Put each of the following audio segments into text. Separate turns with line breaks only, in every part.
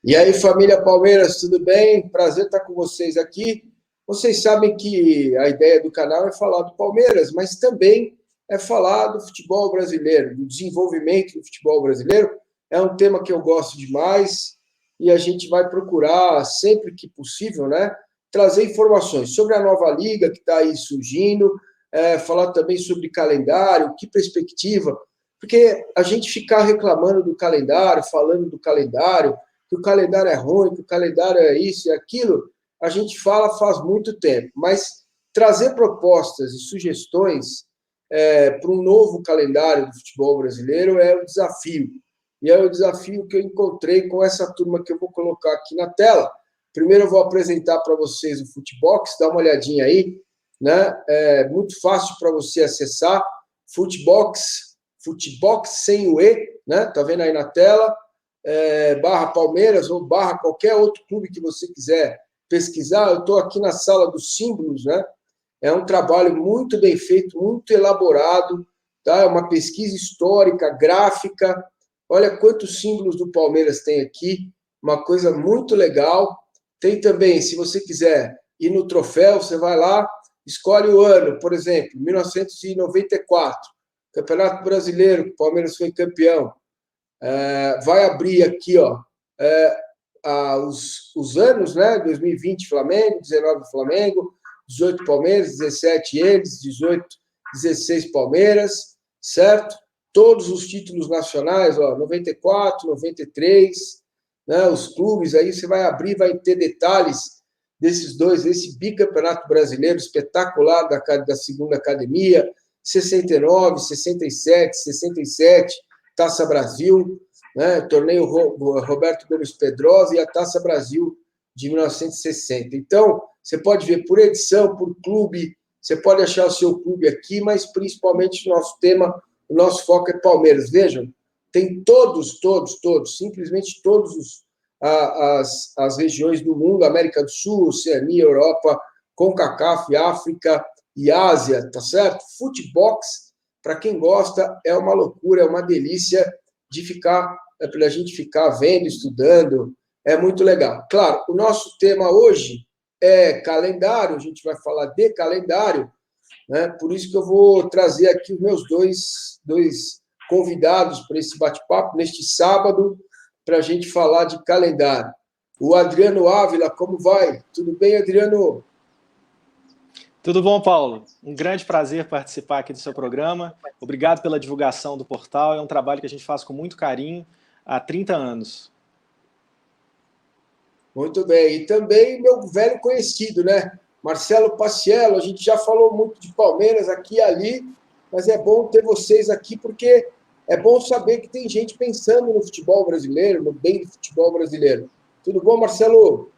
E aí, família Palmeiras, tudo bem? Prazer estar com vocês aqui. Vocês sabem que a ideia do canal é falar do Palmeiras, mas também é falar do futebol brasileiro, do desenvolvimento do futebol brasileiro. É um tema que eu gosto demais e a gente vai procurar, sempre que possível, né, trazer informações sobre a nova liga que está aí surgindo, falar também sobre calendário, que perspectiva, porque a gente ficar reclamando do calendário, falando do calendário, que o calendário é ruim, que o calendário é isso e aquilo, a gente fala faz muito tempo, mas trazer propostas e sugestões para um novo calendário do futebol brasileiro é o desafio. E é o desafio que eu encontrei com essa turma que eu vou colocar aqui na tela. Primeiro eu vou apresentar para vocês o Futebox, dá uma olhadinha aí, né? É muito fácil para você acessar, Futebox sem o E, né? Tá vendo aí na tela? Barra Palmeiras ou barra qualquer outro clube que você quiser pesquisar. Eu estou aqui na sala dos símbolos, né? É um trabalho muito bem feito, muito elaborado, tá? É uma pesquisa histórica, gráfica. Olha quantos símbolos do Palmeiras tem aqui, uma coisa muito legal. Tem também, se você quiser ir no troféu, você vai lá, escolhe o ano, por exemplo, 1994, Campeonato Brasileiro, que o Palmeiras foi campeão. Vai abrir aqui, ó, os anos, né? 2020 Flamengo, 19 Flamengo, 18 Palmeiras, 17 eles, 18, 16 Palmeiras, certo? Todos os títulos nacionais, ó, 94, 93, né? Os clubes aí, você vai abrir, vai ter detalhes desses dois, esse bicampeonato brasileiro espetacular da segunda academia, 69, 67, 67, Taça Brasil, né? Torneio Roberto Gomes Pedrosa e a Taça Brasil de 1960. Então, você pode ver por edição, por clube, você pode achar o seu clube aqui, mas principalmente o nosso tema, o nosso foco é Palmeiras. Vejam, tem todos, simplesmente todos as regiões do mundo, América do Sul, Oceania, Europa, CONCACAF, África e Ásia, tá certo? Futebox, para quem gosta, é uma loucura, é uma delícia de ficar, para a gente ficar vendo, estudando, é muito legal. Claro, o nosso tema hoje é calendário, a gente vai falar de calendário, né? Por isso que eu vou trazer aqui os meus dois convidados para esse bate-papo, neste sábado, para a gente falar de calendário. O Adriano Ávila, como vai? Tudo bem, Adriano?
Tudo bom, Paulo? Um grande prazer participar aqui do seu programa. Obrigado pela divulgação do portal. É um trabalho que a gente faz com muito carinho há 30 anos.
Muito bem. E também meu velho conhecido, né? Marcelo Paciello. A gente já falou muito de Palmeiras aqui e ali, mas é bom ter vocês aqui porque é bom saber que tem gente pensando no futebol brasileiro, no bem do futebol brasileiro. Tudo bom, Marcelo?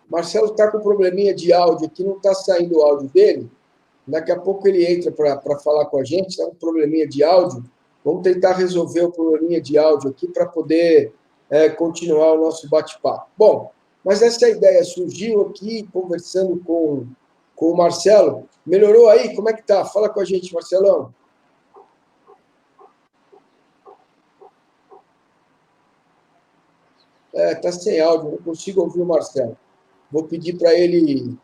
Marcelo está com um probleminha de áudio aqui, não está saindo o áudio dele. Daqui a pouco ele entra para falar com a gente, está com um probleminha de áudio. Vamos tentar resolver o probleminha de áudio aqui para poder continuar o nosso bate-papo. Bom, mas essa ideia surgiu aqui, conversando com o Marcelo. Melhorou aí? Como é que tá? Fala com a gente, Marcelão. Tá sem áudio, não consigo ouvir o Marcelo. Vou pedir para ele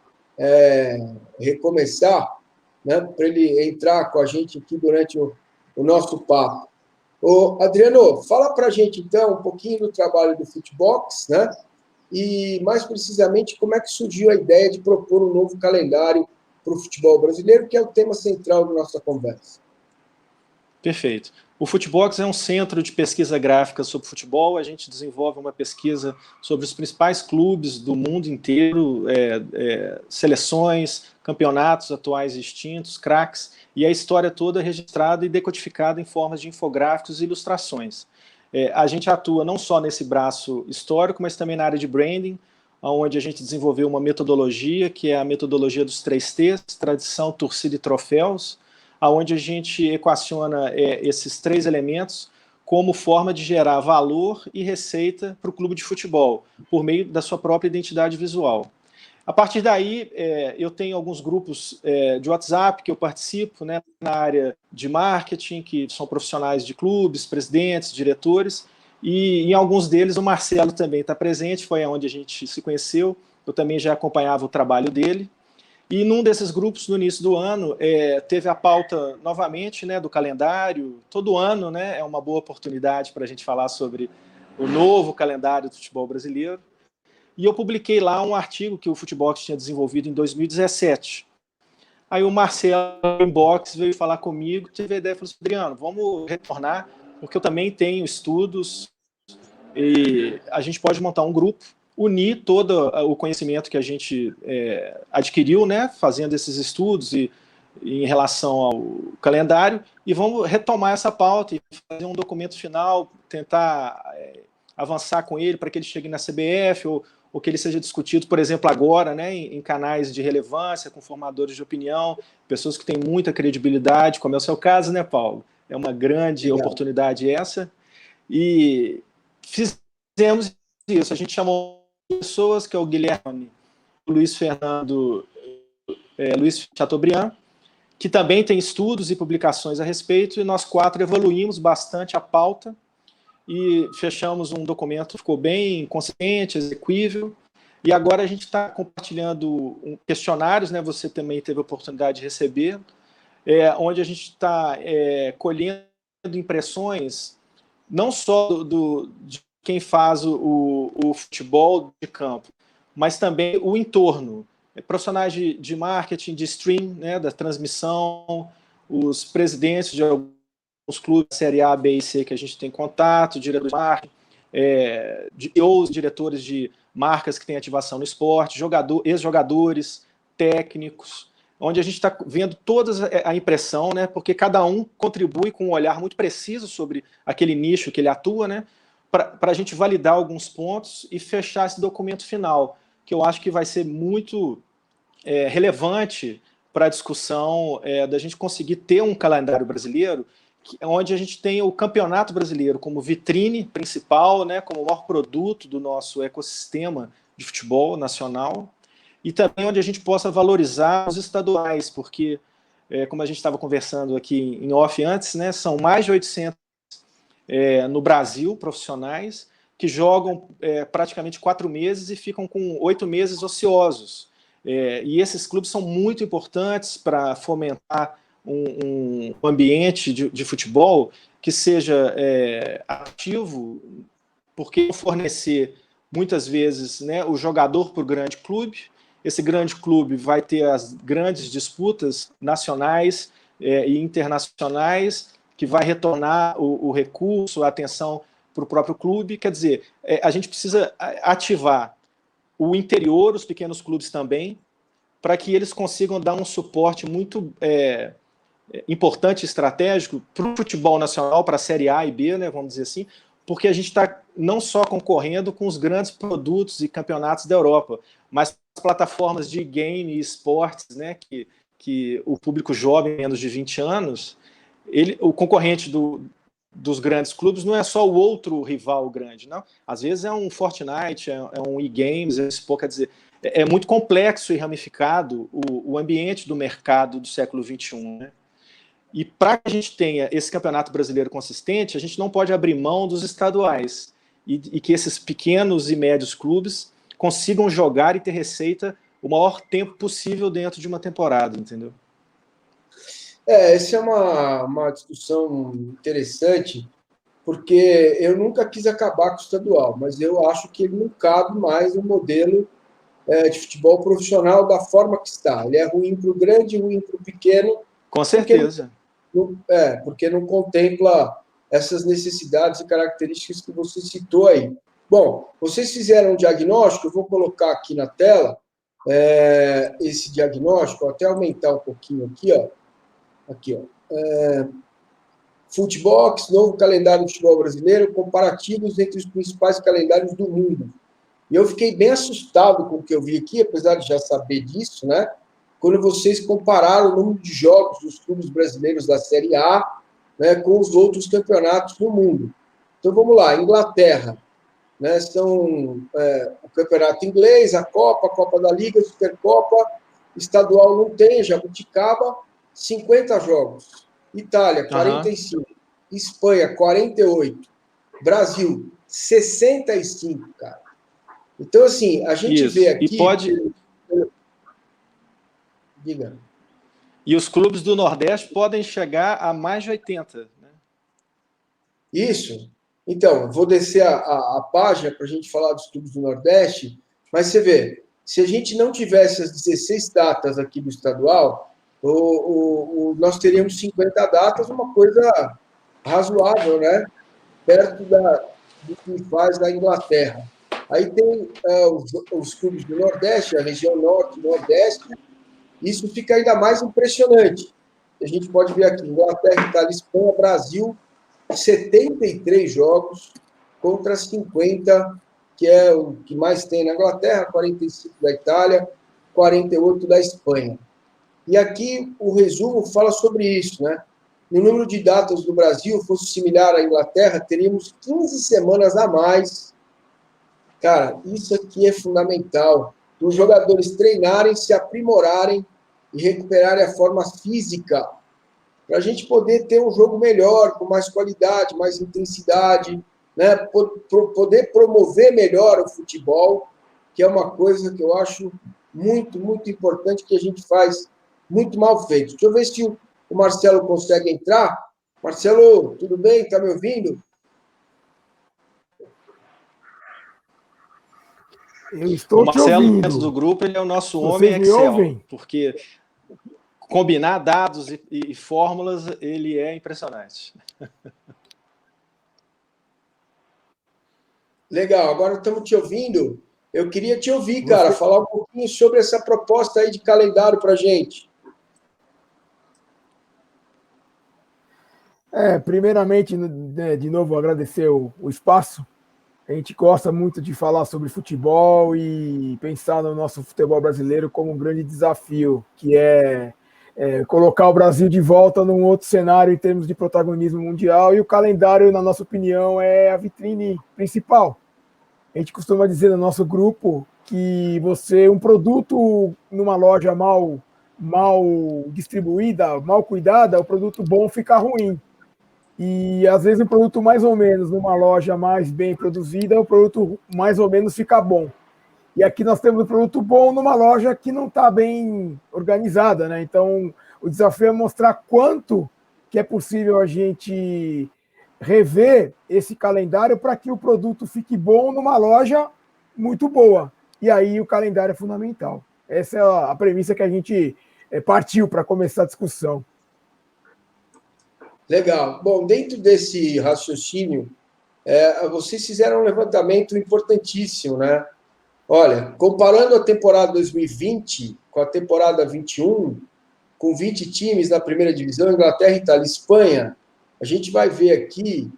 recomeçar, né, para ele entrar com a gente aqui durante o nosso papo. Ô, Adriano, fala para a gente, então, um pouquinho do trabalho do Futebox, né, e, mais precisamente, como é que surgiu a ideia de propor um novo calendário para o futebol brasileiro, que é o tema central da nossa conversa.
Perfeito. O Futebox é um centro de pesquisa gráfica sobre futebol. A gente desenvolve uma pesquisa sobre os principais clubes do mundo inteiro, seleções, campeonatos atuais e extintos, craques, e a história toda registrada e decodificada em formas de infográficos e ilustrações. A gente atua não só nesse braço histórico, mas também na área de branding, onde a gente desenvolveu uma metodologia, que é a metodologia dos 3 T's, tradição, torcida e troféus, onde a gente equaciona esses 3 elementos como forma de gerar valor e receita para o clube de futebol, por meio da sua própria identidade visual. A partir daí, eu tenho alguns grupos de WhatsApp que eu participo, né, na área de marketing, que são profissionais de clubes, presidentes, diretores, e em alguns deles o Marcelo também está presente, foi onde a gente se conheceu, eu também já acompanhava o trabalho dele. E num desses grupos, no início do ano, teve a pauta novamente, né, do calendário. Todo ano, né, é uma boa oportunidade para a gente falar sobre o novo calendário do futebol brasileiro. E eu publiquei lá um artigo que o Futebox tinha desenvolvido em 2017. Aí o Marcelo Inbox veio falar comigo, teve a ideia e falou assim: Adriano, vamos retornar, porque eu também tenho estudos e a gente pode montar um grupo, unir todo o conhecimento que a gente adquiriu, né, fazendo esses estudos e em relação ao calendário, e vamos retomar essa pauta e fazer um documento final, tentar avançar com ele para que ele chegue na CBF ou que ele seja discutido, por exemplo, agora, né, em canais de relevância, com formadores de opinião, pessoas que têm muita credibilidade, como é o seu caso, né, Paulo? É uma grande oportunidade essa. E fizemos isso. A gente chamou pessoas, que é o Guilherme, o Luiz Fernando, Luiz Chateaubriand, que também tem estudos e publicações a respeito, e nós 4 evoluímos bastante a pauta e fechamos um documento que ficou bem consistente, execuível, e agora a gente está compartilhando questionários, né? Você também teve a oportunidade de receber, onde a gente está colhendo impressões não só de quem faz o futebol de campo, mas também o entorno. Profissionais de marketing, de stream, né, da transmissão, os presidentes de alguns clubes da Série A, B e C que a gente tem contato, diretores de marketing, ou diretores de marcas que têm ativação no esporte, ex-jogadores, técnicos, onde a gente está vendo toda a impressão, né, porque cada um contribui com um olhar muito preciso sobre aquele nicho que ele atua, né, para a gente validar alguns pontos e fechar esse documento final, que eu acho que vai ser muito relevante para a discussão da gente conseguir ter um calendário brasileiro onde a gente tem o Campeonato Brasileiro como vitrine principal, né, como o maior produto do nosso ecossistema de futebol nacional, e também onde a gente possa valorizar os estaduais, porque, como a gente estava conversando aqui em off antes, né, são mais de 800 no Brasil, profissionais, que jogam praticamente 4 meses e ficam com 8 meses ociosos. E esses clubes são muito importantes para fomentar um ambiente de futebol que seja ativo, porque fornecer, muitas vezes, né, o jogador para o grande clube. Esse grande clube vai ter as grandes disputas nacionais e internacionais, que vai retornar o recurso, a atenção para o próprio clube. Quer dizer, a gente precisa ativar o interior, os pequenos clubes também, para que eles consigam dar um suporte muito importante e estratégico para o futebol nacional, para a Série A e B, né, vamos dizer assim, porque a gente está não só concorrendo com os grandes produtos e campeonatos da Europa, mas as plataformas de game e esportes, né, que o público jovem, menos de 20 anos, o concorrente dos grandes clubes não é só o outro rival grande, não. Às vezes é um Fortnite, é um e-games, quer dizer, é muito complexo e ramificado o ambiente do mercado do século XXI, né? E para que a gente tenha esse campeonato brasileiro consistente, a gente não pode abrir mão dos estaduais e que esses pequenos e médios clubes consigam jogar e ter receita o maior tempo possível dentro de uma temporada, entendeu?
Essa é uma discussão interessante, porque eu nunca quis acabar com o estadual, mas eu acho que ele não cabe mais no modelo de futebol profissional da forma que está. Ele é ruim para o grande, ruim para o pequeno.
Com certeza.
Porque não contempla essas necessidades e características que você citou aí. Bom, vocês fizeram um diagnóstico, eu vou colocar aqui na tela esse diagnóstico, vou até aumentar um pouquinho aqui, ó. Aqui, ó. Futebox, novo calendário do futebol brasileiro, comparativos entre os principais calendários do mundo. E eu fiquei bem assustado com o que eu vi aqui, apesar de já saber disso, né? Quando vocês compararam o número de jogos dos clubes brasileiros da Série A, né, com os outros campeonatos do mundo. Então, vamos lá. Inglaterra, né? São o Campeonato Inglês, a Copa da Liga, a Supercopa, estadual não tem, Jabuticaba, 50 jogos. Itália, 45. Espanha, 48. Brasil, 65, cara. Então, assim, a gente vê aqui...
E pode...
Diga.
E os clubes do Nordeste podem chegar a mais de 80, né?
Isso. Então, vou descer a página para a gente falar dos clubes do Nordeste, mas você vê, se a gente não tivesse as 16 datas aqui do estadual, nós teríamos 50 datas, uma coisa razoável, né? Perto do que faz na Inglaterra. Aí tem os clubes do Nordeste, a região Norte e Nordeste, isso fica ainda mais impressionante. A gente pode ver aqui, Inglaterra, Itália, Espanha, Brasil, 73 jogos contra 50, que é o que mais tem na Inglaterra, 45 da Itália, 48 da Espanha. E aqui o resumo fala sobre isso, né? No número de datas do Brasil fosse similar à Inglaterra, teríamos 15 semanas a mais. Cara, isso aqui é fundamental. Os jogadores treinarem, se aprimorarem e recuperarem a forma física, para a gente poder ter um jogo melhor, com mais qualidade, mais intensidade, né? Poder promover melhor o futebol, que é uma coisa que eu acho muito, muito importante, que a gente faz muito mal feito. Deixa eu ver se o Marcelo consegue entrar. Marcelo, tudo bem? Está me ouvindo?
Eu estou
o Marcelo,
te ouvindo.
dentro do grupo, ele é o nosso
Vocês
homem
me
Excel,
ouvem?
porque combinar dados e fórmulas, ele é impressionante.
Legal, agora estamos te ouvindo. Eu queria te ouvir, cara, falar um pouquinho sobre essa proposta aí de calendário para a gente.
Primeiramente, de novo, agradecer o espaço. A gente gosta muito de falar sobre futebol e pensar no nosso futebol brasileiro como um grande desafio, que é colocar o Brasil de volta num outro cenário em termos de protagonismo mundial, e o calendário, na nossa opinião, é a vitrine principal. A gente costuma dizer no nosso grupo que um produto numa loja mal distribuída, mal cuidada, o produto bom fica ruim. E às vezes um produto mais ou menos numa loja mais bem produzida, o produto mais ou menos fica bom. E aqui nós temos um produto bom numa loja que não está bem organizada, né? Então, o desafio é mostrar quanto que é possível a gente rever esse calendário para que o produto fique bom numa loja muito boa. E aí o calendário é fundamental. Essa é a premissa que a gente partiu para começar a discussão.
Legal. Bom, dentro desse raciocínio, vocês fizeram um levantamento importantíssimo, né? Olha, comparando a temporada 2020 com a temporada 21, com 20 times na primeira divisão, Inglaterra, Itália e Espanha, a gente vai ver aqui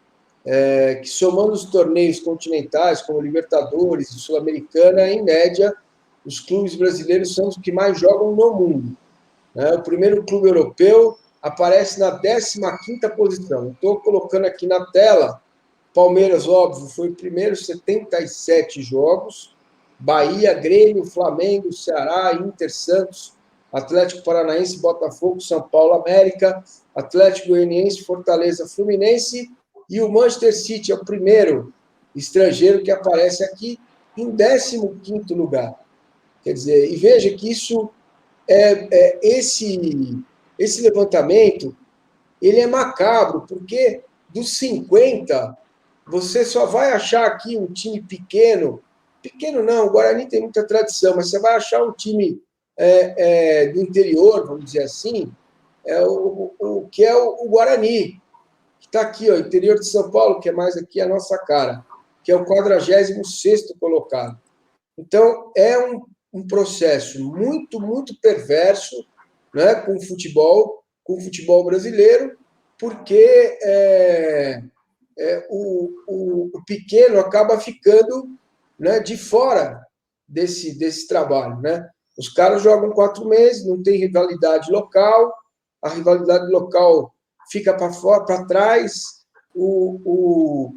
que, somando os torneios continentais, como Libertadores e Sul-Americana, em média, os clubes brasileiros são os que mais jogam no mundo, né? O primeiro clube europeu aparece na 15ª posição. Estou colocando aqui na tela. Palmeiras, óbvio, foi o primeiro, 77 jogos. Bahia, Grêmio, Flamengo, Ceará, Inter, Santos, Atlético Paranaense, Botafogo, São Paulo, América, Atlético Goianiense, Fortaleza, Fluminense, e o Manchester City é o primeiro estrangeiro que aparece aqui em 15º lugar. Quer dizer, e veja que isso esse levantamento, ele é macabro, porque dos 50, você só vai achar aqui um time pequeno não, o Guarani tem muita tradição, mas você vai achar um time do interior, vamos dizer assim, que é o Guarani, que está aqui, ó, interior de São Paulo, que é mais aqui a nossa cara, que é o 46º colocado. Então, é um processo muito, muito perverso, né, com o futebol brasileiro, porque o pequeno acaba ficando, né, de fora desse trabalho, né? Os caras jogam 4 meses, não tem rivalidade local, a rivalidade local fica para fora, para trás, o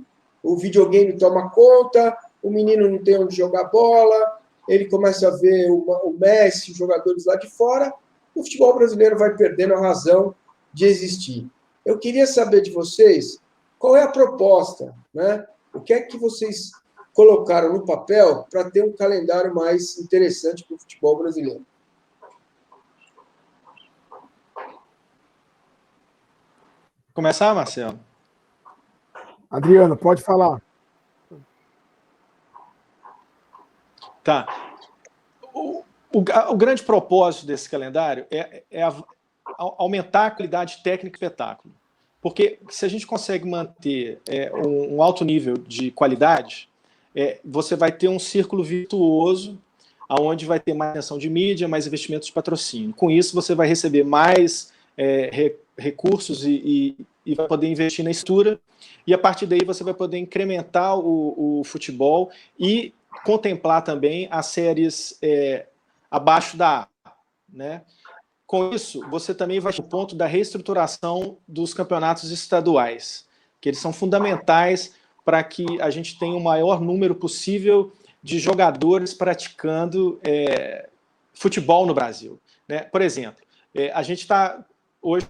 videogame toma conta, o menino não tem onde jogar bola, ele começa a ver o Messi, os jogadores lá de fora, e o futebol brasileiro vai perdendo a razão de existir. Eu queria saber de vocês qual é a proposta, né? O que é que vocês colocaram no papel para ter um calendário mais interessante para o futebol brasileiro?
Começar, Marcelo?
Adriano, pode falar.
Tá. O grande propósito desse calendário é aumentar a qualidade técnica e espetáculo. Porque se a gente consegue manter um alto nível de qualidade, você vai ter um círculo virtuoso, onde vai ter mais atenção de mídia, mais investimentos de patrocínio. Com isso, você vai receber mais recursos e vai poder investir na estrutura, e a partir daí você vai poder incrementar o futebol e contemplar também as séries abaixo da A, né? Com isso, você também vai ao ponto da reestruturação dos campeonatos estaduais, que eles são fundamentais para que a gente tenha o maior número possível de jogadores praticando futebol no Brasil, né? Por exemplo, a gente está hoje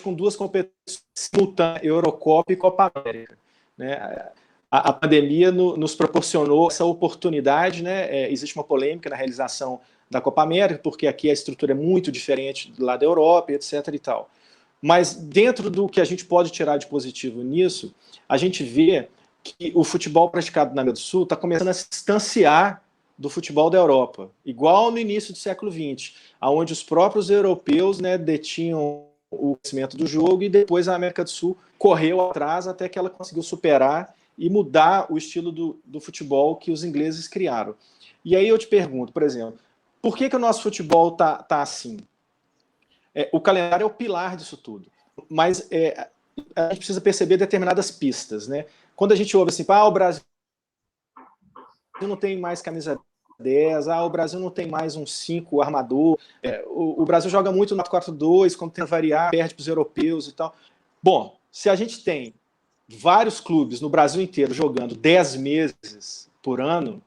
com duas competições simultâneas, Eurocopa e Copa América, né? A pandemia nos proporcionou essa oportunidade, né? Existe uma polêmica na realização da Copa América, porque aqui a estrutura é muito diferente do lado da Europa, etc. e tal. Mas dentro do que a gente pode tirar de positivo nisso, a gente vê que o futebol praticado na América do Sul está começando a se distanciar do futebol da Europa, igual no início do século XX, onde os próprios europeus, né, detinham o conhecimento do jogo, e depois a América do Sul correu atrás até que ela conseguiu superar e mudar o estilo do futebol que os ingleses criaram. E aí eu te pergunto, por exemplo, por que o nosso futebol tá assim? O calendário é o pilar disso tudo, mas a gente precisa perceber determinadas pistas, né? Quando a gente ouve assim, o Brasil não tem mais camisa 10, o Brasil não tem mais um 5 armador, o Brasil joga muito no 4-4-2, quando tenta variar, perde para os europeus e tal. Bom, se a gente tem vários clubes no Brasil inteiro jogando 10 meses por ano,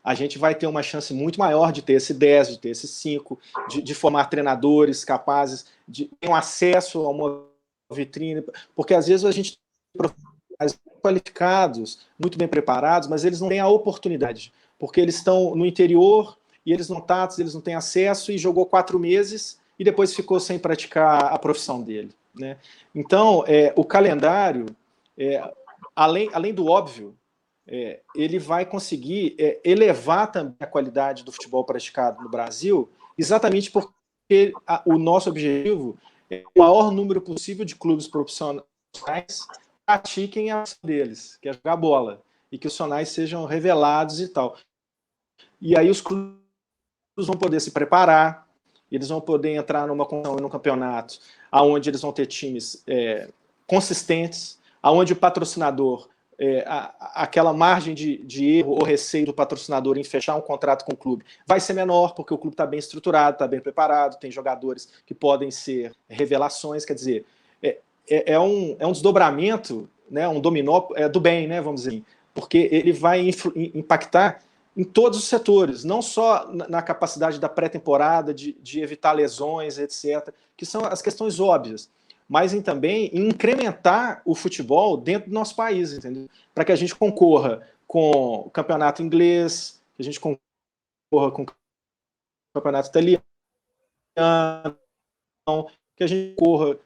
a gente vai ter uma chance muito maior de ter esse 10, de ter esse 5, de formar treinadores capazes de ter um acesso a uma vitrine, porque às vezes a gente tem profissionais qualificados, muito bem preparados, mas eles não têm a oportunidade, porque eles estão no interior e eles não têm acesso, e jogou 4 meses e depois ficou sem praticar a profissão dele, né? Então, o calendário, além do óbvio, ele vai conseguir elevar também a qualidade do futebol praticado no Brasil, exatamente porque o nosso objetivo é o maior número possível de clubes profissionais pratiquem a ação deles, que é jogar bola, e que os profissionais sejam revelados e tal. E aí os clubes vão poder se preparar, eles vão poder entrar num campeonato onde eles vão ter times consistentes, onde o patrocinador, aquela margem de erro ou receio do patrocinador em fechar um contrato com o clube vai ser menor, porque o clube está bem estruturado, está bem preparado, tem jogadores que podem ser revelações, quer dizer, é um desdobramento, né, um dominó do bem, né, vamos dizer assim, porque ele vai impactar em todos os setores, não só na capacidade da pré-temporada, de evitar lesões, etc., que são as questões óbvias, mas também em incrementar o futebol dentro do nosso país, entendeu? Para que a gente concorra com o campeonato inglês, que a gente concorra com o campeonato italiano, que a gente concorra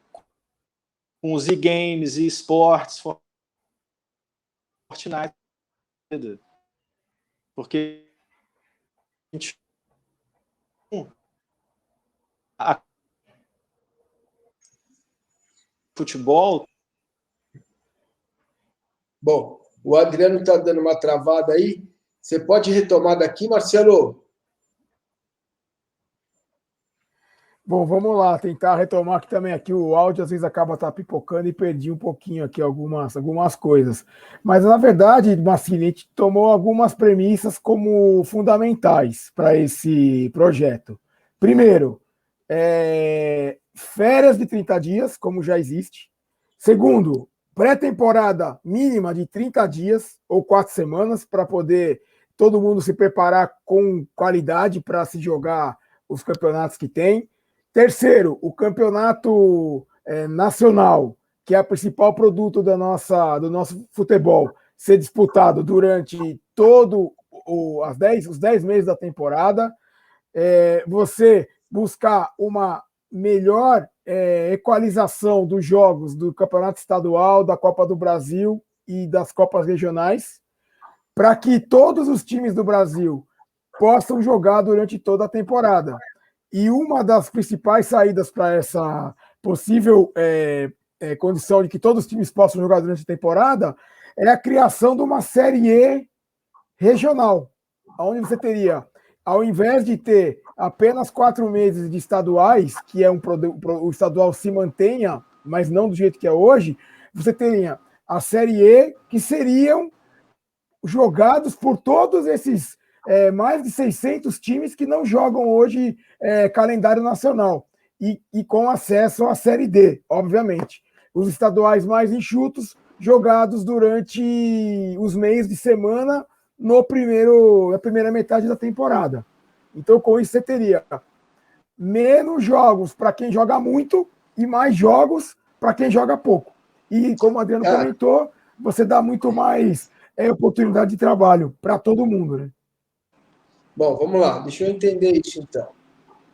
com os e-games e esportes, Fortnite, porque a gente futebol.
Bom, o Adriano está dando uma travada aí. Você pode retomar daqui, Marcelo?
Bom, vamos lá, tentar retomar aqui também. Aqui o áudio às vezes acaba pipocando e perdi um pouquinho aqui algumas coisas. Mas, na verdade, Massini, a gente tomou algumas premissas como fundamentais para esse projeto. Primeiro, férias de 30 dias, como já existe. Segundo, pré-temporada mínima de 30 dias ou 4 semanas para poder todo mundo se preparar com qualidade para se jogar os campeonatos que tem. Terceiro, o campeonato nacional, que é o principal produto do nosso futebol, ser disputado durante os 10 meses da temporada. Você buscar uma melhor equalização dos jogos do Campeonato Estadual, da Copa do Brasil e das Copas Regionais, para que todos os times do Brasil possam jogar durante toda a temporada. E uma das principais saídas para essa possível condição de que todos os times possam jogar durante a temporada é a criação de uma Série E regional, onde você teria, ao invés de ter apenas 4 meses de estaduais, que o estadual se mantenha, mas não do jeito que é hoje, você teria a Série E, que seriam jogados por todos esses mais de 600 times que não jogam hoje calendário nacional e com acesso à Série D, obviamente. Os estaduais mais enxutos jogados durante os meios de semana na primeira metade da temporada. Então, com isso, você teria menos jogos para quem joga muito e mais jogos para quem joga pouco. E, como o Adriano comentou, você dá muito mais oportunidade de trabalho para todo mundo, né?
Bom, vamos lá, deixa eu entender isso então.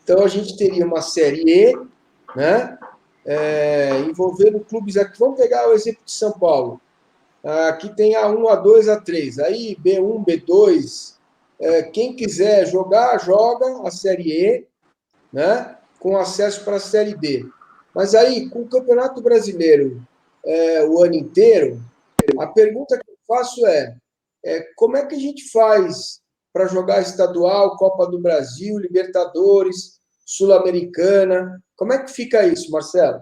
Então a gente teria uma Série E, né? Envolvendo clubes aqui. Vamos pegar o exemplo de São Paulo. Aqui tem A1, A2, A3. Aí B1, B2. Quem quiser jogar, joga a Série E, né? Com acesso para a Série D. Mas aí, com o Campeonato Brasileiro o ano inteiro, a pergunta que eu faço como é que a gente faz para jogar estadual, Copa do Brasil, Libertadores, Sul-Americana? Como é que fica isso, Marcelo?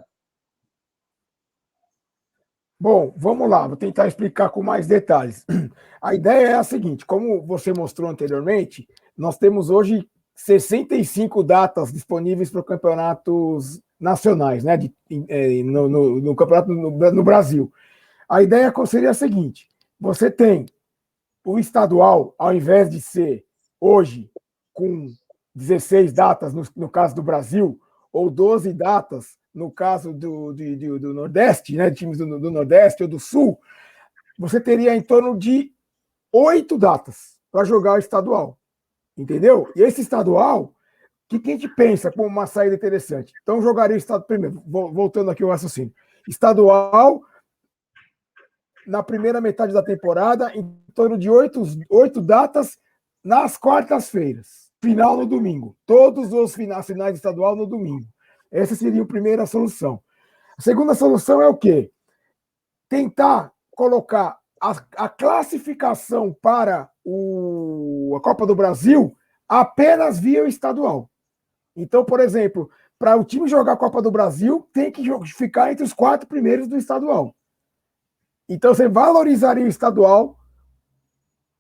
Bom, vamos lá, vou tentar explicar com mais detalhes. A ideia é a seguinte: como você mostrou anteriormente, nós temos hoje 65 datas disponíveis para campeonatos nacionais, né, no campeonato no Brasil. A ideia seria a seguinte: você tem o estadual, ao invés de ser hoje com 16 datas, no caso do Brasil, ou 12 datas, no caso do Nordeste, né, times do Nordeste ou do Sul, você teria em torno de 8 datas para jogar o estadual. Entendeu? E esse estadual, o que a gente pensa como uma saída interessante? Então, jogaria o estadual primeiro, voltando aqui ao raciocínio. Estadual, na primeira metade da temporada, em torno de 8 datas nas quartas-feiras. Final no domingo. Todos os finais de estadual no domingo. Essa seria a primeira solução. A segunda solução é o quê? Tentar colocar a classificação para a Copa do Brasil apenas via o estadual. Então, por exemplo, para o time jogar a Copa do Brasil, tem que ficar entre os 4 primeiros do estadual. Então, você valorizaria o estadual,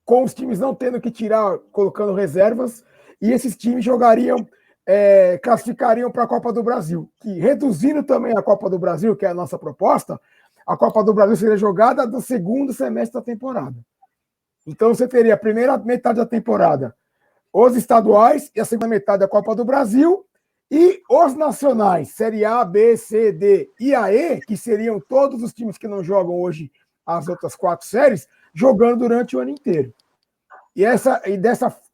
com os times não tendo que tirar, colocando reservas, e esses times classificariam para a Copa do Brasil, que reduzindo também a Copa do Brasil, que é a nossa proposta, a Copa do Brasil seria jogada no segundo semestre da temporada. Então, você teria a primeira metade da temporada os estaduais e a segunda metade da Copa do Brasil, e os nacionais, Série A, B, C, D e a E, que seriam todos os times que não jogam hoje as outras 4 séries, jogando durante o ano inteiro.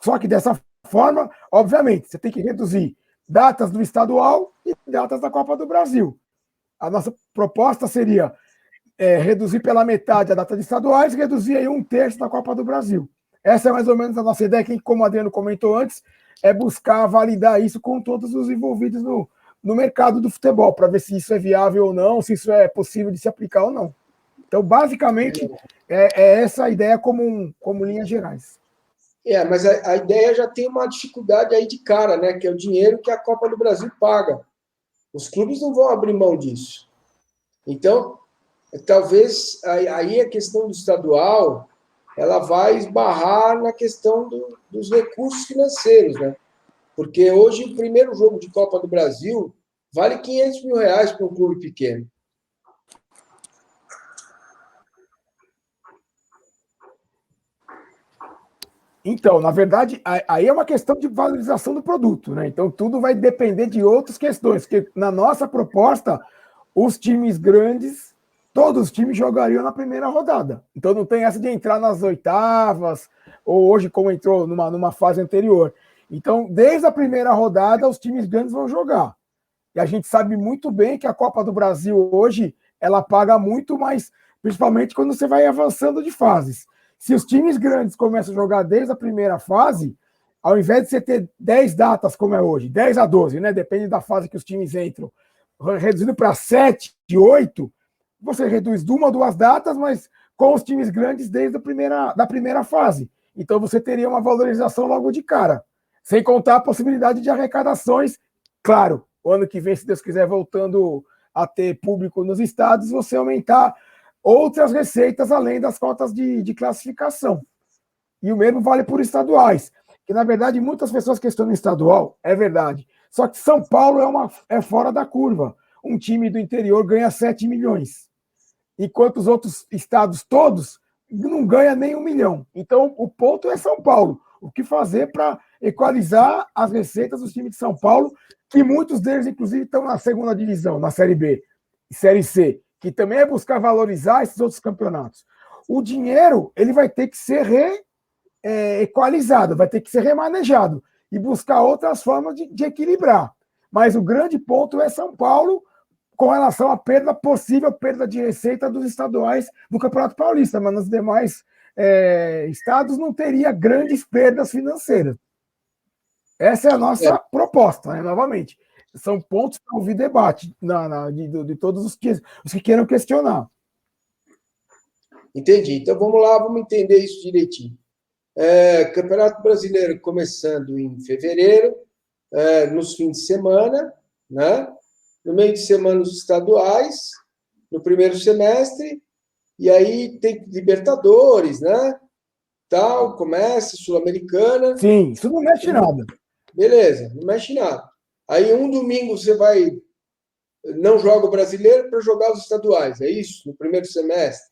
Só que dessa forma, obviamente, você tem que reduzir datas do estadual e datas da Copa do Brasil. A nossa proposta seria reduzir pela metade a data de estaduais e reduzir aí 1/3 da Copa do Brasil. Essa é mais ou menos a nossa ideia, que, como o Adriano comentou antes, é buscar validar isso com todos os envolvidos no mercado do futebol, para ver se isso é viável ou não, se isso é possível de se aplicar ou não. Então, basicamente, é essa a ideia como linhas gerais.
Mas a ideia já tem uma dificuldade aí de cara, né? Que é o dinheiro que a Copa do Brasil paga. Os clubes não vão abrir mão disso. Então, talvez aí a questão do estadual ela vai esbarrar na questão dos recursos financeiros, né? Porque hoje o primeiro jogo de Copa do Brasil vale R$500 mil para um clube pequeno.
Então, na verdade, aí é uma questão de valorização do produto, né? Então, tudo vai depender de outras questões, porque na nossa proposta, os times grandes, todos os times jogariam na primeira rodada. Então, não tem essa de entrar nas oitavas, ou hoje, como entrou numa fase anterior. Então, desde a primeira rodada, os times grandes vão jogar. E a gente sabe muito bem que a Copa do Brasil hoje, ela paga muito mais, principalmente quando você vai avançando de fases. Se os times grandes começam a jogar desde a primeira fase, ao invés de você ter 10 datas, como é hoje, 10 a 12, né? Depende da fase que os times entram, reduzindo para 7, 8, você reduz de uma ou duas datas, mas com os times grandes desde da primeira fase. Então você teria uma valorização logo de cara. Sem contar a possibilidade de arrecadações. Claro, o ano que vem, se Deus quiser, voltando a ter público nos estados, você aumentar outras receitas além das cotas de classificação. E o mesmo vale por estaduais, que na verdade muitas pessoas questionam estadual, é verdade. Só que São Paulo é fora da curva. Um time do interior ganha 7 milhões, enquanto os outros estados todos não ganham nem 1 milhão. Então o ponto é São Paulo. O que fazer para equalizar as receitas dos times de São Paulo, que muitos deles, inclusive, estão na segunda divisão, na Série B e Série C, que também é buscar valorizar esses outros campeonatos. O dinheiro ele vai ter que ser equalizado, vai ter que ser remanejado e buscar outras formas de equilibrar. Mas o grande ponto é São Paulo com relação à possível perda de receita dos estaduais do Campeonato Paulista, mas nos demais estados não teria grandes perdas financeiras. Essa é a nossa proposta, né? Novamente. São pontos para ouvir debate de todos os que queiram questionar.
Entendi. Então vamos lá, vamos entender isso direitinho. Campeonato Brasileiro começando em fevereiro, nos fins de semana, né? No meio de semana os estaduais, no primeiro semestre, e aí tem Libertadores, né? Tal, começa, Sul-Americana.
Sim, isso não mexe nada.
Beleza, não mexe nada. Aí um domingo você não joga o brasileiro para jogar os estaduais, é isso? No primeiro semestre?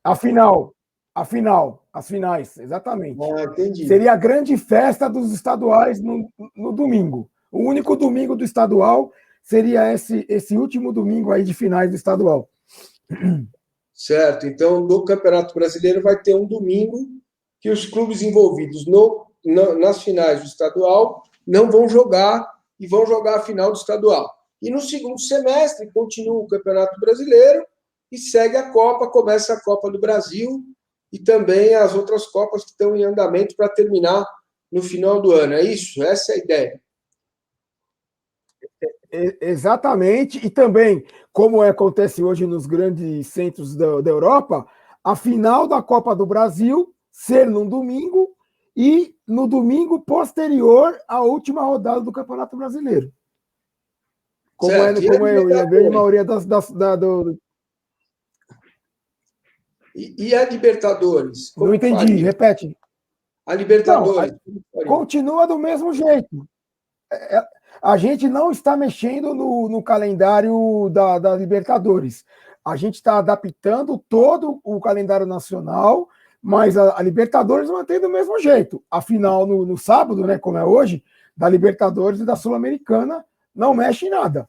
As finais, exatamente.
Entendi.
Seria a grande festa dos estaduais no domingo. O único domingo do estadual seria esse último domingo aí de finais do estadual.
Certo. Então, no Campeonato Brasileiro vai ter um domingo que os clubes envolvidos nas finais do estadual não vão jogar e vão jogar a final do estadual. E no segundo semestre continua o Campeonato Brasileiro e segue a Copa, começa a Copa do Brasil e também as outras Copas que estão em andamento para terminar no final do ano. É isso? Essa é a ideia.
Exatamente, e também, como acontece hoje nos grandes centros da Europa, a final da Copa do Brasil ser num domingo e no domingo posterior à última rodada do Campeonato Brasileiro. Como é a grande maioria
E a Libertadores?
Não entendi, repete.
A Libertadores.
Não, continua do mesmo jeito. A gente não está mexendo no calendário da Libertadores. A gente está adaptando todo o calendário nacional, mas a Libertadores mantém do mesmo jeito. A final no sábado, né, como é hoje, da Libertadores e da Sul-Americana, não mexe em nada.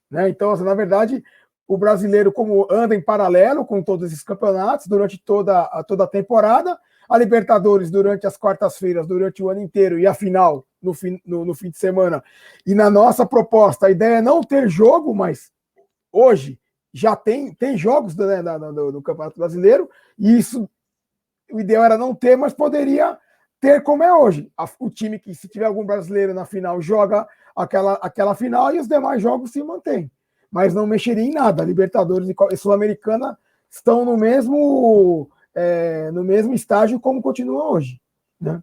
Né? Então, assim, na verdade, o brasileiro como anda em paralelo com todos esses campeonatos durante toda a temporada, a Libertadores durante as quartas-feiras, durante o ano inteiro, e a final no fim de semana. E na nossa proposta, a ideia é não ter jogo, mas hoje já tem jogos do Campeonato Brasileiro, e isso, o ideal era não ter, mas poderia ter como é hoje. O time que, se tiver algum brasileiro na final, joga aquela final e os demais jogos se mantêm. Mas não mexeria em nada. Libertadores e Sul-Americana estão no mesmo estágio como continua hoje. Né?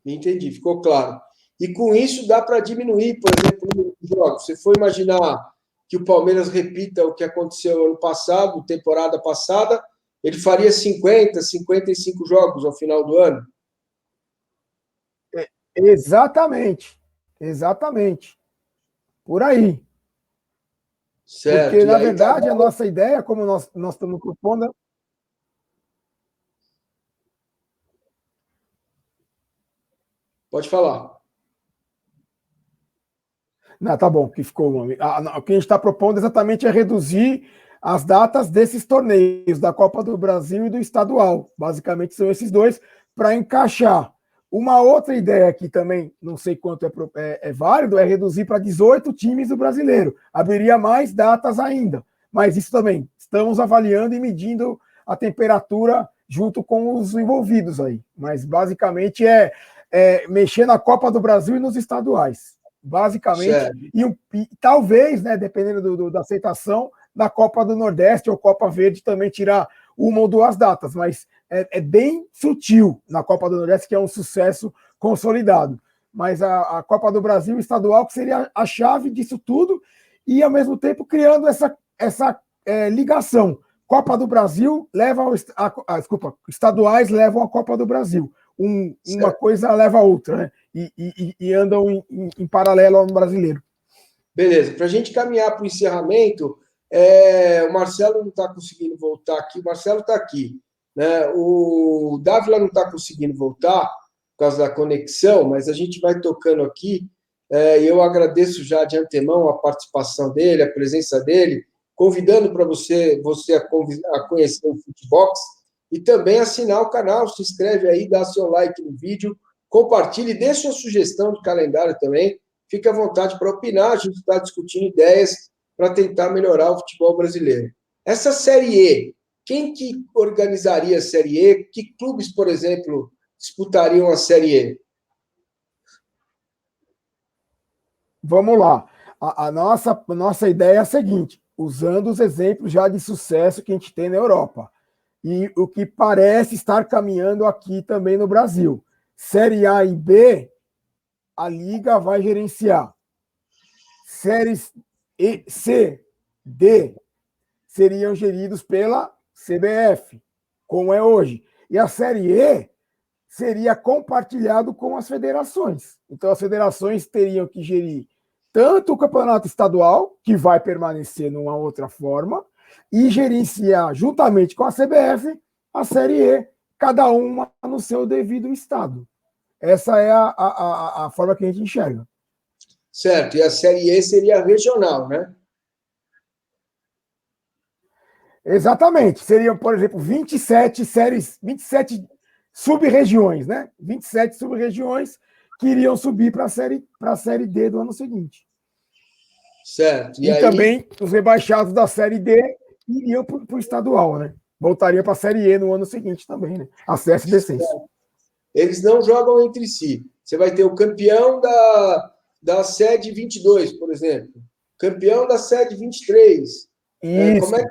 Entendi, ficou claro. E com isso dá para diminuir, por exemplo, os jogos. Se for imaginar que o Palmeiras repita o que aconteceu ano passado, temporada passada, ele faria 50, 55 jogos ao final do ano?
Exatamente. Por aí.
Certo.
Porque, na verdade, a nossa ideia, como nós estamos propondo.
Pode falar.
Não, tá bom, que ficou. O que a gente está propondo exatamente é reduzir as datas desses torneios, da Copa do Brasil e do estadual. Basicamente são esses dois, para encaixar. Uma outra ideia que também, não sei quanto é válido, é reduzir para 18 times do brasileiro. Abriria mais datas ainda. Mas isso também, estamos avaliando e medindo a temperatura junto com os envolvidos aí. Mas basicamente é mexer na Copa do Brasil e nos estaduais. Basicamente, e talvez, né, dependendo da aceitação, da Copa do Nordeste ou Copa Verde também tirar uma ou duas datas, mas é bem sutil na Copa do Nordeste, que é um sucesso consolidado. Mas a Copa do Brasil estadual, que seria a chave disso tudo, e ao mesmo tempo criando essa ligação. Copa do Brasil leva desculpa, estaduais levam a Copa do Brasil. Uma coisa leva a outra, né? E andam em paralelo ao brasileiro.
Beleza, para a gente caminhar para o encerramento, o Marcelo não está conseguindo voltar aqui, o Marcelo está aqui, né? O Dávila não está conseguindo voltar por causa da conexão, mas a gente vai tocando aqui, e eu agradeço já de antemão a participação dele, a presença dele, convidando para você a conhecer o Futebox e também assinar o canal, se inscreve aí, dá seu like no vídeo, compartilhe, dê sua sugestão de calendário também, fique à vontade para opinar, a gente está discutindo ideias para tentar melhorar o futebol brasileiro. Essa Série E, quem que organizaria a Série E? Que clubes, por exemplo, disputariam a Série E?
Vamos lá. A nossa ideia é a seguinte, usando os exemplos já de sucesso que a gente tem na Europa. E o que parece estar caminhando aqui também no Brasil. Série A e B, a Liga vai gerenciar. Séries E, C, D seriam geridos pela CBF, como é hoje. E a Série E seria compartilhado com as federações. Então, as federações teriam que gerir tanto o campeonato estadual, que vai permanecer numa outra forma, e gerenciar, juntamente com a CBF, a Série E, cada uma no seu devido estado. Essa é a forma que a gente enxerga.
Certo, e a Série E seria regional, né?
Exatamente. Seriam, por exemplo, 27 séries, 27 sub-regiões, né? 27 sub-regiões que iriam subir para a série D do ano seguinte.
Certo.
E aí... também os rebaixados da Série D iriam para o estadual, né? Voltariam para a Série E no ano seguinte também, né? Acesso e descenso.
Eles não jogam entre si. Você vai ter o campeão da sede 22, por exemplo. Campeão da sede 23.
Isso.
Como é que...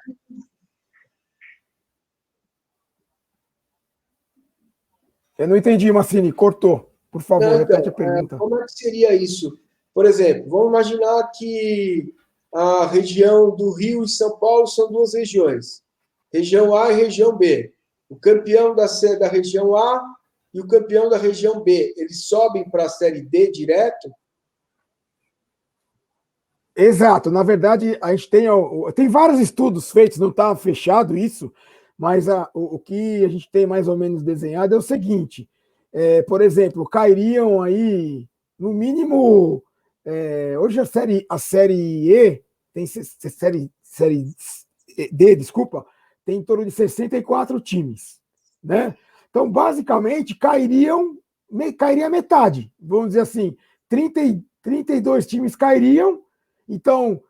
Eu não entendi, Massini. Cortou. Por favor, repete a pergunta.
Como é que seria isso? Por exemplo, vamos imaginar que a região do Rio e São Paulo são duas regiões. Região A e região B. O campeão da região A e o campeão da região B, eles sobem para a Série D direto?
Exato. Na verdade, a gente tem vários estudos feitos, não está fechado isso, mas o que a gente tem mais ou menos desenhado é o seguinte, por exemplo, cairiam aí, no mínimo, hoje a série E, tem série D, desculpa, tem em torno de 64 times, né? Então, basicamente, cairia metade, vamos dizer assim, 32 times cairiam, então,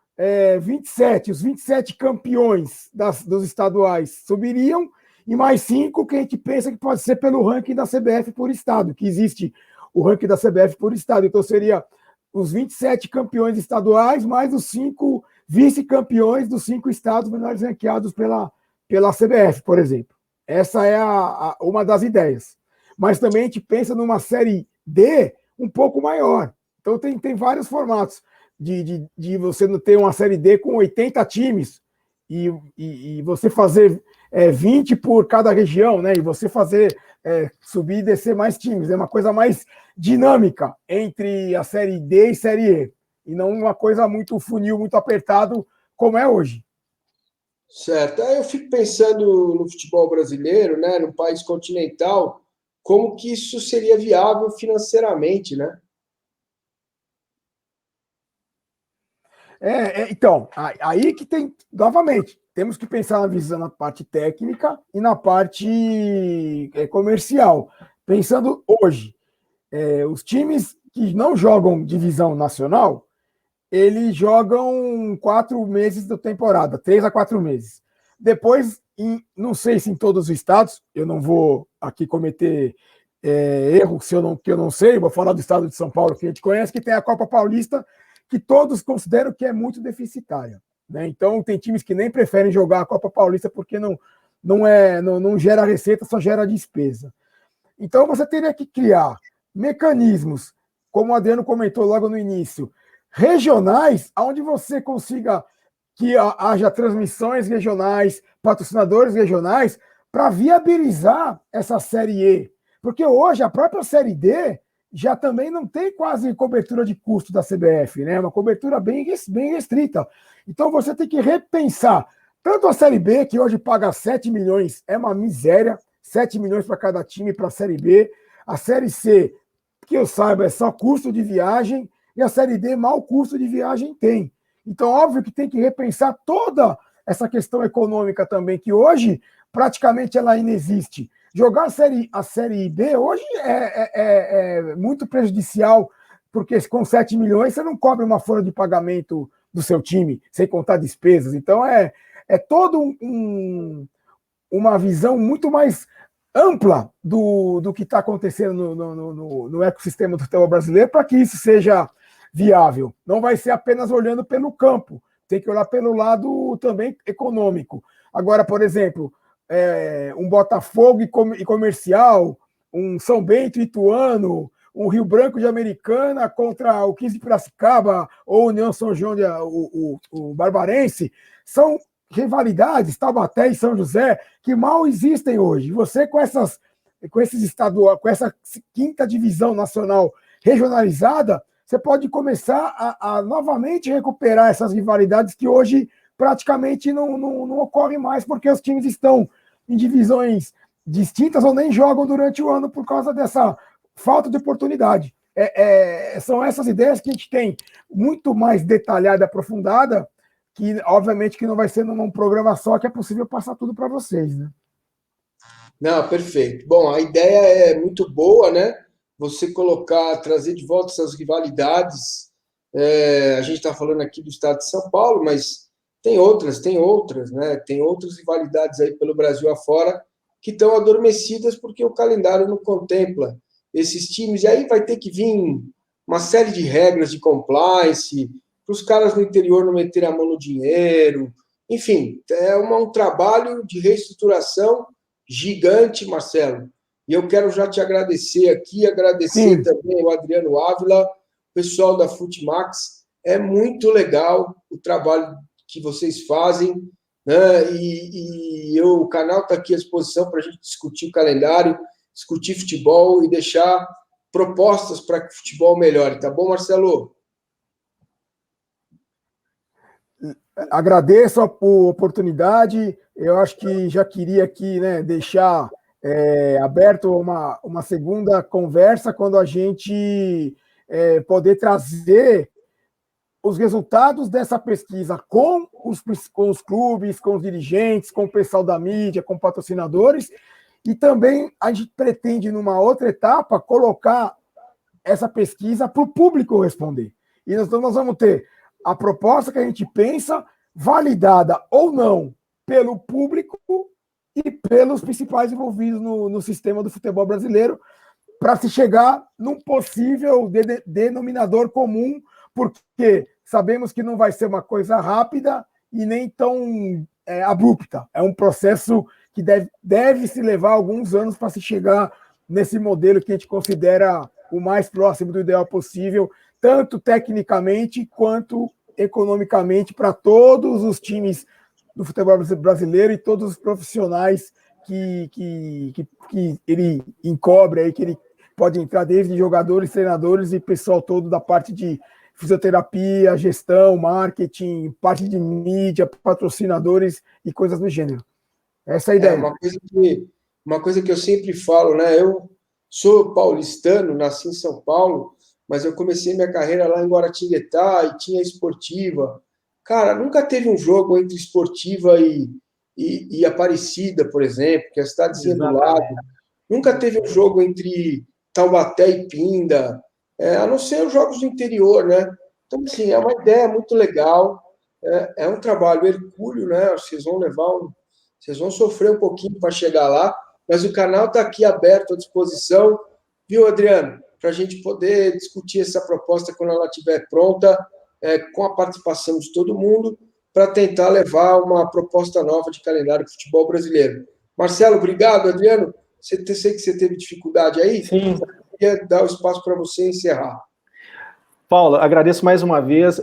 27, os 27 campeões dos estaduais subiriam, e mais 5 que a gente pensa que pode ser pelo ranking da CBF por estado, que existe o ranking da CBF por estado. Então, seria os 27 campeões estaduais, mais os 5 vice-campeões dos 5 estados melhores ranqueados pela CBF, por exemplo. Essa é uma das ideias. Mas também a gente pensa numa série D um pouco maior. Então, tem vários formatos. De você não ter uma Série D com 80 times e você fazer 20 por cada região, né? E você fazer subir e descer mais times. É uma coisa mais dinâmica entre a Série D e Série E. E não uma coisa muito funil, muito apertado, como é hoje.
Certo. Aí eu fico pensando no futebol brasileiro, né? No país continental, como que isso seria viável financeiramente, né?
Então, aí que tem, novamente, temos que pensar na visão na parte técnica e na parte comercial. Pensando hoje, os times que não jogam divisão nacional, eles jogam 4 meses da temporada, 3 a 4 meses. Depois, não sei se em todos os estados, eu não vou aqui cometer erro que eu não sei, vou falar do estado de São Paulo, que a gente conhece, que tem a Copa Paulista, que todos consideram que é muito deficitária. Né? Então, tem times que nem preferem jogar a Copa Paulista porque não gera receita, só gera despesa. Então, você teria que criar mecanismos, como o Adriano comentou logo no início, regionais, onde você consiga que haja transmissões regionais, patrocinadores regionais, para viabilizar essa Série E. Porque hoje a própria Série D já também não tem quase cobertura de custo da CBF, né? Uma cobertura bem restrita. Então você tem que repensar tanto a Série B, que hoje paga 7 milhões, é uma miséria, 7 milhões para cada time para a Série B. A Série C, que eu saiba, é só custo de viagem, e a Série D, mal custo de viagem tem. Então, óbvio que tem que repensar toda essa questão econômica também, que hoje praticamente ela inexiste. Jogar a série B hoje é muito prejudicial, porque com 7 milhões você não cobre uma folha de pagamento do seu time, sem contar despesas. Então, é todo uma visão muito mais ampla do que está acontecendo no ecossistema do futebol brasileiro para que isso seja viável. Não vai ser apenas olhando pelo campo, tem que olhar pelo lado também econômico. Agora, por exemplo, um Botafogo e Comercial, um São Bento e Ituano, um Rio Branco de Americana contra o 15 de Piracicaba ou União São João, o Barbarense, são rivalidades, Taubaté e São José, que mal existem hoje. Você com esses estaduais, com essa quinta divisão nacional regionalizada, você pode começar a novamente recuperar essas rivalidades que hoje praticamente não ocorrem mais, porque os times estão em divisões distintas ou nem jogam durante o ano por causa dessa falta de oportunidade. São essas ideias que a gente tem muito mais detalhada e aprofundada, que obviamente que não vai ser num programa só que é possível passar tudo para vocês, né?
Não, perfeito. Bom, a ideia é muito boa, né? Você trazer de volta essas rivalidades. A gente está falando aqui do estado de São Paulo, mas tem outras, né? Tem outras rivalidades aí pelo Brasil afora que estão adormecidas porque o calendário não contempla esses times. E aí vai ter que vir uma série de regras de compliance para os caras no interior não meterem a mão no dinheiro. Enfim, é um trabalho de reestruturação gigante, Marcelo. E eu quero já te agradecer aqui, agradecer
Sim.
também o Adriano Ávila, o pessoal da Futimax. É muito legal o trabalho que vocês fazem, né? O canal está aqui à disposição para a gente discutir o calendário, discutir futebol e deixar propostas para que o futebol melhore. Tá bom, Marcelo?
Agradeço a oportunidade. Eu acho que já queria aqui, né, deixar aberto uma segunda conversa quando a gente poder trazer os resultados dessa pesquisa com os clubes, com os dirigentes, com o pessoal da mídia, com patrocinadores, e também a gente pretende, numa outra etapa, colocar essa pesquisa para o público responder. E nós vamos ter a proposta que a gente pensa, validada ou não pelo público e pelos principais envolvidos no sistema do futebol brasileiro, para se chegar num possível denominador comum, porque sabemos que não vai ser uma coisa rápida e nem tão abrupta. É um processo que deve se levar alguns anos para se chegar nesse modelo que a gente considera o mais próximo do ideal possível, tanto tecnicamente quanto economicamente, para todos os times do futebol brasileiro e todos os profissionais que ele encobre aí, que ele pode entrar desde jogadores, treinadores e pessoal todo da parte de fisioterapia, gestão, marketing, parte de mídia, patrocinadores e coisas do gênero. Essa é a ideia.
Uma coisa que eu sempre falo, né? Eu Sou paulistano, nasci em São Paulo, mas eu comecei minha carreira lá em Guaratinguetá e tinha Esportiva. Cara, nunca teve um jogo entre Esportiva e Aparecida, por exemplo, que é a cidadezinha do lado. Nunca teve um jogo entre Taubaté e Pinda, a não ser os jogos do interior, né? Então, assim, é uma ideia muito legal, é um trabalho hercúleo, né? Vocês vão sofrer um pouquinho para chegar lá, mas o canal está aqui aberto à disposição, viu, Adriano? Para a gente poder discutir essa proposta quando ela estiver pronta, com a participação de todo mundo, para tentar levar uma proposta nova de calendário de futebol brasileiro. Marcelo, obrigado, Adriano. Sei que você teve dificuldade aí.
Sim.
Eu queria dar o espaço para você encerrar.
Paulo, agradeço mais uma vez.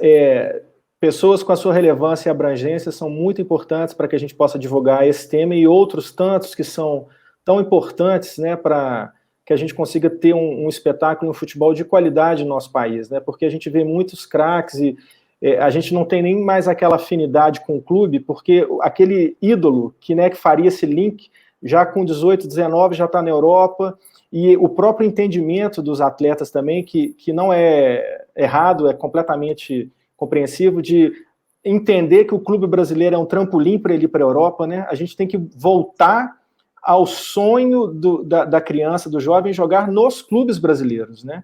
Pessoas com a sua relevância e abrangência são muito importantes para que a gente possa divulgar esse tema e outros tantos que são tão importantes, né, para que a gente consiga ter um espetáculo, um futebol de qualidade no nosso país, né, porque a gente vê muitos craques e a gente não tem nem mais aquela afinidade com o clube, porque aquele ídolo que faria esse link, já com 18, 19, já está na Europa, e o próprio entendimento dos atletas também, que não é errado, é completamente compreensivo, de entender que o clube brasileiro é um trampolim para ele ir para a Europa, né? A gente tem que voltar ao sonho da criança, do jovem, jogar nos clubes brasileiros, né?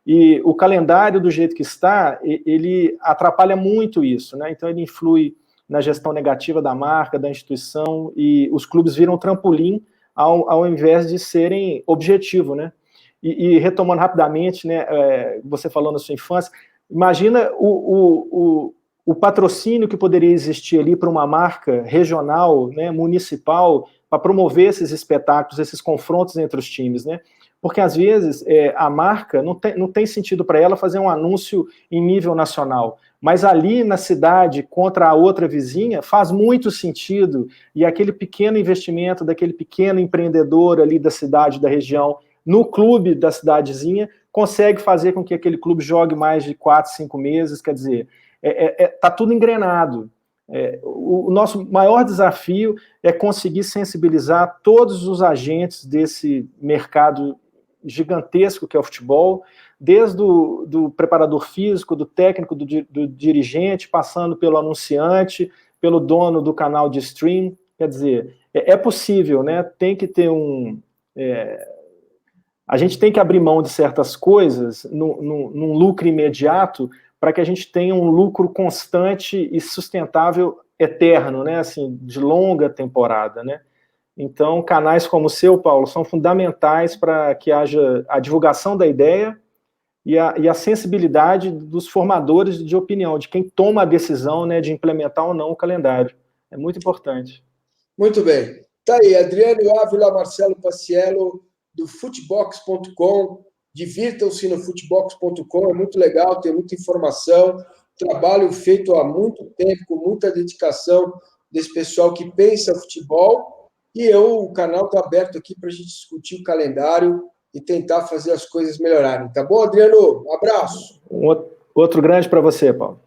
E o calendário, do jeito que está, ele atrapalha muito isso, né? Então ele influi na gestão negativa da marca, da instituição, e os clubes viram trampolim ao invés de serem objetivo, né? E retomando rapidamente, né, você falando da sua infância, imagina o patrocínio que poderia existir ali para uma marca regional, né, municipal, para promover esses espetáculos, esses confrontos entre os times, né? Porque às vezes a marca não tem sentido para ela fazer um anúncio em nível nacional, mas ali na cidade, contra a outra vizinha, faz muito sentido, e aquele pequeno investimento daquele pequeno empreendedor ali da cidade, da região, no clube da cidadezinha, consegue fazer com que aquele clube jogue mais de 4, 5 meses, quer dizer, tá tudo engrenado. O nosso maior desafio é conseguir sensibilizar todos os agentes desse mercado gigantesco que é o futebol, desde do preparador físico, do técnico, do dirigente, passando pelo anunciante, pelo dono do canal de stream. Quer dizer, é possível, né? Tem que ter a gente tem que abrir mão de certas coisas num lucro imediato para que a gente tenha um lucro constante e sustentável eterno, né? Assim, de longa temporada, né? Então, canais como o seu, Paulo, são fundamentais para que haja a divulgação da ideia e a sensibilidade dos formadores de opinião, de quem toma a decisão, né, de implementar ou não o calendário. É muito importante.
Muito bem. Tá aí, Adriano Ávila, Marcelo Paciello, do Futebox.com. Divirtam-se no Futebox.com, é muito legal, tem muita informação, trabalho feito há muito tempo, com muita dedicação desse pessoal que pensa futebol. E o canal está aberto aqui para a gente discutir o calendário e tentar fazer as coisas melhorarem. Tá bom, Adriano? Um abraço.
Outro grande para você, Paulo.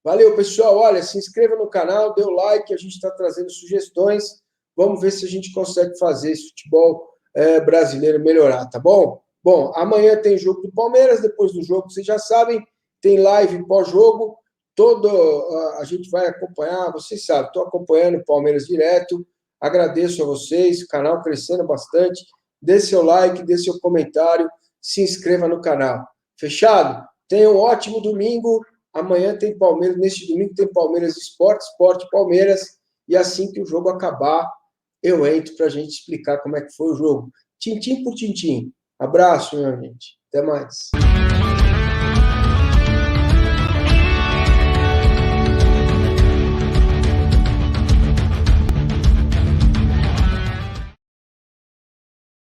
Valeu, pessoal. Olha, se inscreva no canal, dê o like, a gente está trazendo sugestões. Vamos ver se a gente consegue fazer esse futebol brasileiro melhorar, tá bom? Bom, amanhã tem jogo do Palmeiras, depois do jogo, vocês já sabem, tem live pós-jogo, a gente vai acompanhar, vocês sabem, estou acompanhando o Palmeiras direto. Agradeço a vocês, o canal crescendo bastante. Dê seu like, dê seu comentário, se inscreva no canal. Fechado? Tenha um ótimo domingo. Amanhã tem Palmeiras, neste domingo tem Palmeiras Esporte Palmeiras. E assim que o jogo acabar, eu entro para a gente explicar como é que foi o jogo. Tintim por tintim. Abraço, minha gente. Até mais.